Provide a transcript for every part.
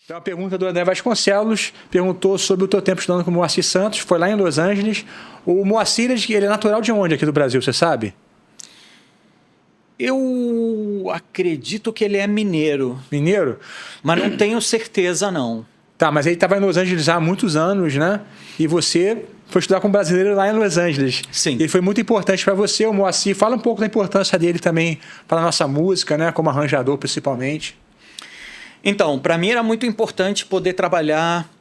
Então, a pergunta do André Vasconcelos perguntou sobre o teu tempo estudando com o Moacir Santos, foi lá em Los Angeles. O Moacir, ele é natural de onde aqui do Brasil, você sabe? Eu acredito que ele é mineiro. Mineiro? Mas não tenho certeza, não. Tá, mas ele estava em Los Angeles há muitos anos, né? E você foi estudar com um brasileiro lá em Los Angeles. Sim. Ele foi muito importante para você, o Moacir. Fala um pouco da importância dele também para a nossa música, né? Como arranjador, principalmente. Então, para mim era muito importante poder trabalhar,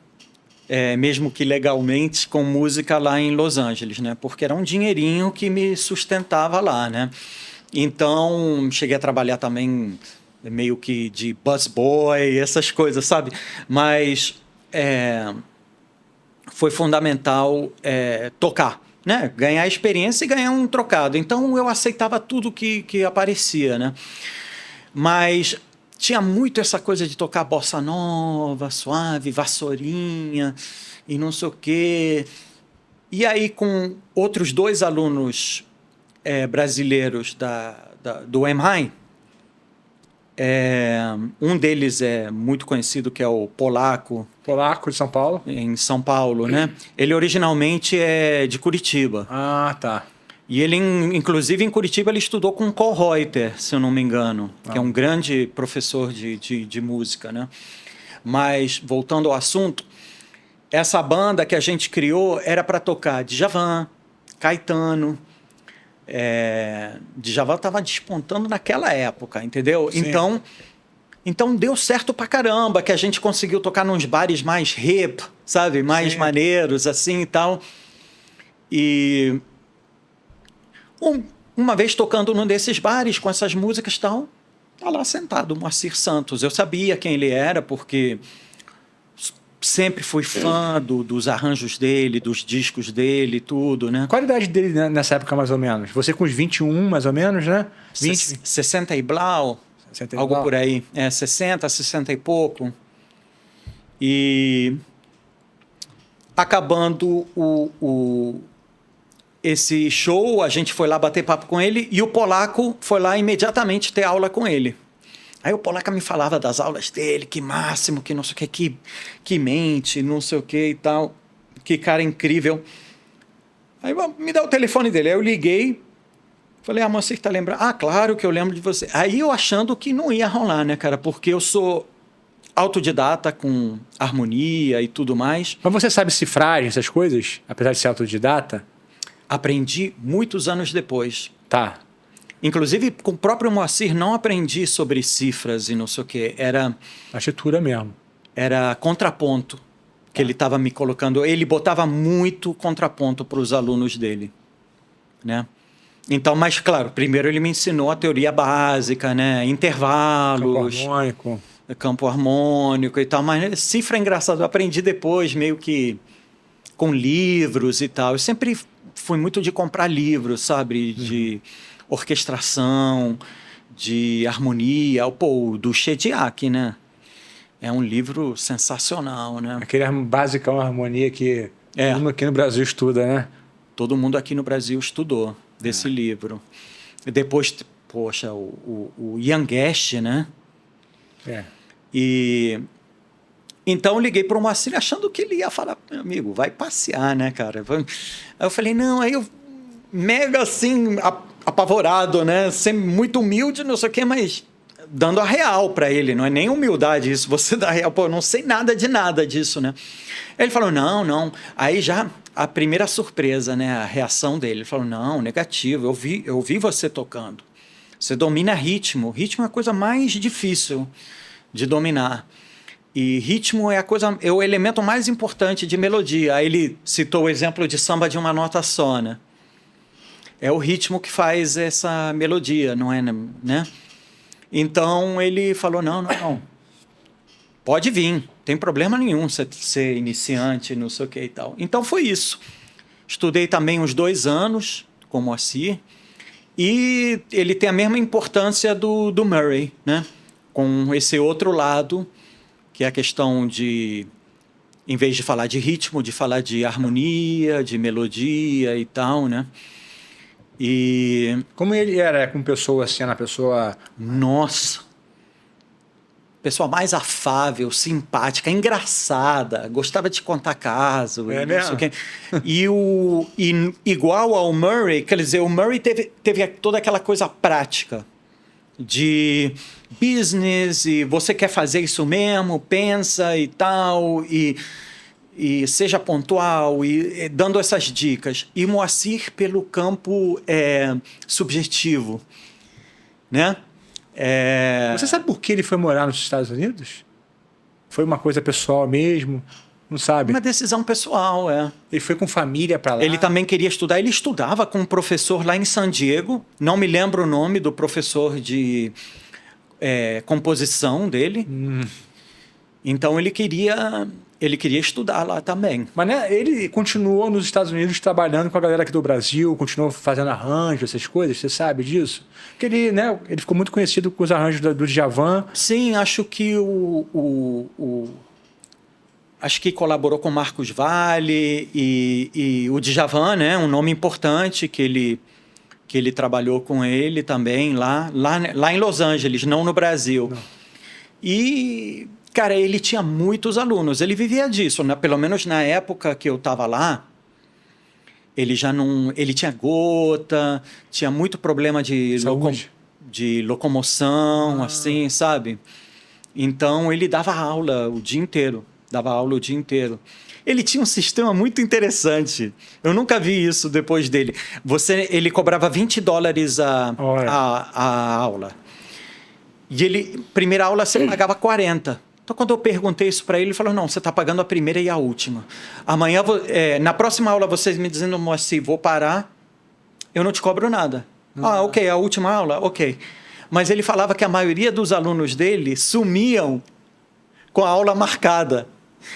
mesmo que legalmente, com música lá em Los Angeles, né? Porque era um dinheirinho que me sustentava lá, né? Então, cheguei a trabalhar também meio que de busboy, essas coisas, sabe? Mas foi fundamental tocar, né? Ganhar experiência e ganhar um trocado. Então, eu aceitava tudo que aparecia, né? Mas tinha muito essa coisa de tocar bossa nova, suave, vassourinha e não sei o quê. E aí, com outros 2 alunos brasileiros do MHAI, um deles é muito conhecido, que é o Polaco. Polaco de São Paulo? Em São Paulo, né? Ele originalmente é de Curitiba. Ah, tá. E ele, inclusive, em Curitiba, ele estudou com o Kohlreuter, se eu não me engano, que é um grande professor de música, né? Mas, voltando ao assunto, essa banda que a gente criou era para tocar Djavan, Caetano. Djavan estava despontando naquela época, entendeu? Sim. Então deu certo pra caramba, que a gente conseguiu tocar nos bares mais hip, sabe? Mais Sim. maneiros, assim e tal. E uma vez tocando num desses bares com essas músicas e tal, tá lá sentado o Moacir Santos. Eu sabia quem ele era, porque sempre fui fã dos arranjos dele, dos discos dele, tudo, né? Qual a idade dele nessa época, mais ou menos? Você com uns 21, mais ou menos, né? 20? 60 e blau, 60 e algo blau. por aí. 60 e pouco. E acabando esse show, a gente foi lá bater papo com ele e o Polaco foi lá imediatamente ter aula com ele. Aí o Polaco me falava das aulas dele, que máximo, que não sei o que mente, não sei o que e tal, que cara incrível. Aí me dá o telefone dele, aí eu liguei, falei, você tá lembrando? Ah, claro que eu lembro de você. Aí eu achando que não ia rolar, né, cara, porque eu sou autodidata com harmonia e tudo mais. Mas você sabe cifragem, essas coisas? Apesar de ser autodidata? Aprendi muitos anos depois. Tá. Inclusive, com o próprio Moacir, não aprendi sobre cifras e não sei o quê. Era Partitura mesmo. Era contraponto que ele estava me colocando. Ele botava muito contraponto para os alunos dele, né? Então, mas claro, primeiro ele me ensinou a teoria básica, né? Intervalos, campo harmônico e tal. Mas cifra é engraçado. Eu aprendi depois, meio que com livros e tal. Eu sempre fui muito de comprar livros, sabe? De orquestração, de harmonia. Pô, do Shediac, né? É um livro sensacional, né? Aquele basicão, harmonia que todo mundo aqui no Brasil estuda, né? Todo mundo aqui no Brasil estudou desse livro. E depois, poxa, o Ian Guest, né? E então eu liguei para o Moacir achando que ele ia falar, meu amigo, vai passear, né, cara? Aí eu falei, não, aí eu mega assim, apavorado, né? Sempre muito humilde, não sei o quê, mas dando a real para ele, não é nem humildade isso, você dá a real, pô, eu não sei nada de nada disso, né? Ele falou, não. Aí já a primeira surpresa, né, a reação dele, ele falou, não, negativo, eu vi você tocando. Você domina ritmo. Ritmo é a coisa mais difícil de dominar. E ritmo é o elemento mais importante de melodia. Aí ele citou o exemplo de samba de uma nota só, né? É o ritmo que faz essa melodia, não é, né? Então ele falou, não. Pode vir, não tem problema nenhum você ser iniciante, não sei o que e tal. Então foi isso. Estudei também uns 2 anos com o Moacir. E ele tem a mesma importância do Murray, né? Com esse outro lado, que é a questão de, em vez de falar de ritmo, de falar de harmonia, de melodia e tal, né? E como ele era com pessoa assim, na pessoa... Nossa! pessoa mais afável, simpática, engraçada, gostava de contar caso. É e não mesmo? sei o quê. E igual ao Murray, quer dizer, o Murray teve toda aquela coisa prática de business, e você quer fazer isso mesmo, pensa e tal, e seja pontual, e dando essas dicas. E Moacir pelo campo subjetivo, né? Você sabe por que ele foi morar nos Estados Unidos? Foi uma coisa pessoal mesmo? Não sabe? Uma decisão pessoal, Ele foi com família para lá? Ele também queria estudar. Ele estudava com um professor lá em San Diego. Não me lembro o nome do professor de composição dele. Então ele queria estudar lá também. Mas né, ele continuou nos Estados Unidos trabalhando com a galera aqui do Brasil, continuou fazendo arranjo, essas coisas, você sabe disso? Porque ele, né, ele ficou muito conhecido com os arranjos do Djavan. Sim, acho que acho que colaborou com Marcos Valle e o Djavan, né, um nome importante que ele trabalhou com ele também lá em Los Angeles, não no Brasil. Não. E, cara, ele tinha muitos alunos, ele vivia disso, né? Pelo menos na época que eu estava lá, ele já não... Ele tinha gota, tinha muito problema de locomoção, assim, sabe? Então, ele dava aula o dia inteiro. Ele tinha um sistema muito interessante. Eu nunca vi isso depois dele. Ele cobrava $20 a aula. E primeira aula você pagava 40. Então, quando eu perguntei isso para ele falou, não, você está pagando a primeira e a última. Amanhã, na próxima aula, vocês me dizendo, Moacir, vou parar, eu não te cobro nada. Ok, a última aula? Ok. Mas ele falava que a maioria dos alunos dele sumiam com a aula marcada.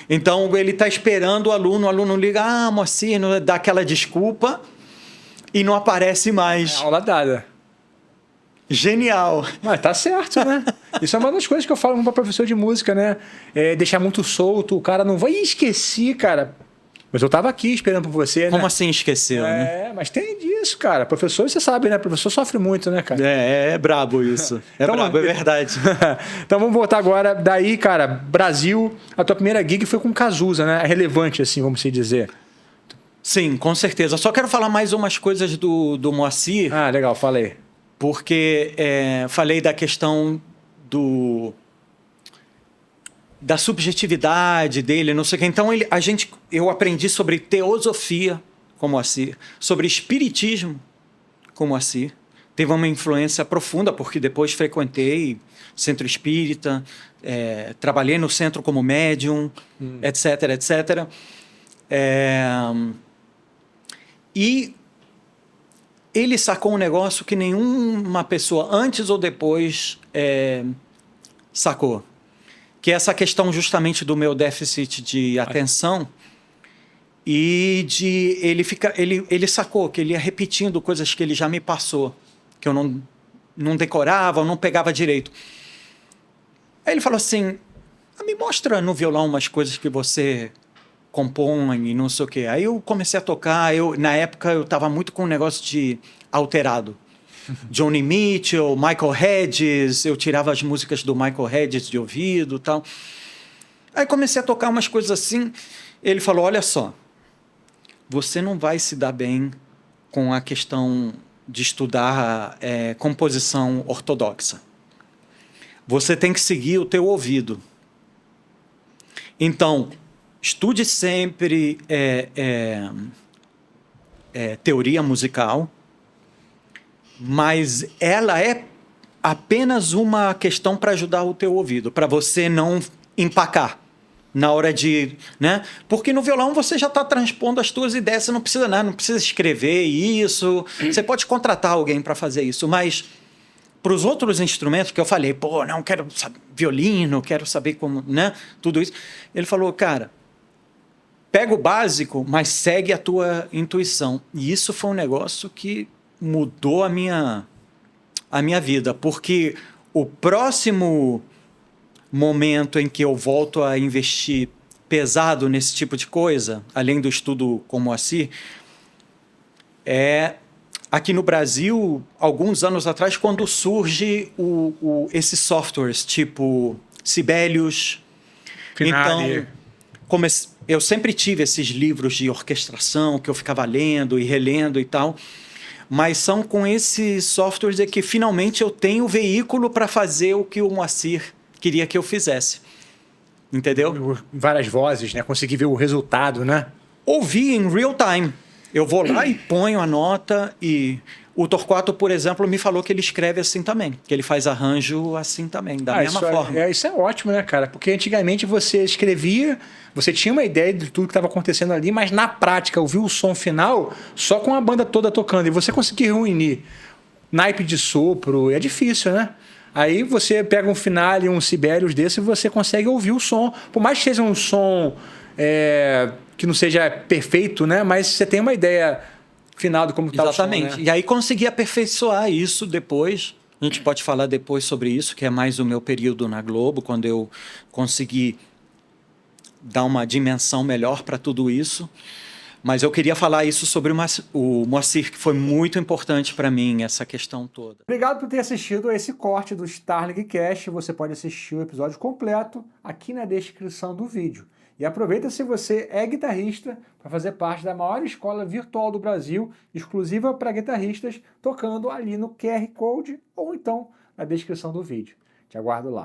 Então, ele está esperando o aluno liga, Moacir, dá aquela desculpa e não aparece mais. Aula dada. Genial. Mas tá certo, né? Isso é uma das coisas que eu falo para professor de música, né? Deixar muito solto, o cara não vai esquecer, cara. Mas eu tava aqui esperando por você, né? Como assim esqueceu, né? Mas tem disso, cara. Professor, você sabe, né? Professor sofre muito, né, cara? É brabo isso. Então, brabo, é verdade. Então vamos voltar agora. Daí, cara, Brasil, a tua primeira gig foi com Cazuza, né? É relevante, assim, vamos dizer. Sim, com certeza. Só quero falar mais umas coisas do Moacir. Ah, legal, falei. Porque falei da questão da subjetividade dele, não sei o que. Então, eu aprendi sobre teosofia com Moacir, sobre espiritismo com Moacir. Teve uma influência profunda, porque depois frequentei centro espírita, trabalhei no centro como médium, etc, etc. E ele sacou um negócio que nenhuma pessoa, antes ou depois, sacou. Que é essa questão justamente do meu déficit de atenção e ele sacou que ele ia repetindo coisas que ele já me passou, que eu não decorava, eu não pegava direito. Aí ele falou assim, me mostra no violão umas coisas que você compõe e não sei o quê. Aí eu comecei a tocar, na época eu estava muito com um negócio de alterado. Johnny Mitchell, Michael Hedges, eu tirava as músicas do Michael Hedges de ouvido e tal. Aí comecei a tocar umas coisas assim. Ele falou, olha só, você não vai se dar bem com a questão de estudar composição ortodoxa. Você tem que seguir o teu ouvido. Então, estude sempre teoria musical, mas ela é apenas uma questão para ajudar o teu ouvido, para você não empacar na hora de... né? Porque no violão você já está transpondo as tuas ideias, você não precisa nada, não precisa escrever isso, você pode contratar alguém para fazer isso, mas para os outros instrumentos que eu falei, não quero saber violino, quero saber como, né? Tudo isso. Ele falou, cara, pega o básico, mas segue a tua intuição. E isso foi um negócio que mudou a minha vida, porque o próximo momento em que eu volto a investir pesado nesse tipo de coisa, além do estudo com Moacir, aqui no Brasil, alguns anos atrás, quando surge esses softwares tipo Sibelius. Finale. Então, eu sempre tive esses livros de orquestração que eu ficava lendo e relendo e tal, mas são com esses softwares que finalmente eu tenho o veículo para fazer o que o Moacir queria que eu fizesse. Entendeu? Várias vozes, né? Conseguir ver o resultado, né? Ouvir em real time. Eu vou lá e ponho a nota e o Torquato, por exemplo, me falou que ele escreve assim também, que ele faz arranjo assim também, da mesma forma. Isso é ótimo, né, cara? Porque antigamente você escrevia, você tinha uma ideia de tudo que estava acontecendo ali, mas na prática, ouvir o som final só com a banda toda tocando. E você conseguir reunir naipe de sopro, é difícil, né? Aí você pega um Finale, um Sibelius desse e você consegue ouvir o som. Por mais que seja um som que não seja perfeito, né? Mas você tem uma ideia final de como está o som. Exatamente. Né? E aí consegui aperfeiçoar isso depois. A gente pode falar depois sobre isso, que é mais o meu período na Globo, quando eu consegui dar uma dimensão melhor para tudo isso. Mas eu queria falar isso sobre o Moacir, que foi muito importante para mim, essa questão toda. Obrigado por ter assistido a esse corte do Starling Cast. Você pode assistir o episódio completo aqui na descrição do vídeo. E aproveita se você é guitarrista para fazer parte da maior escola virtual do Brasil, exclusiva para guitarristas, tocando ali no QR Code ou então na descrição do vídeo. Te aguardo lá.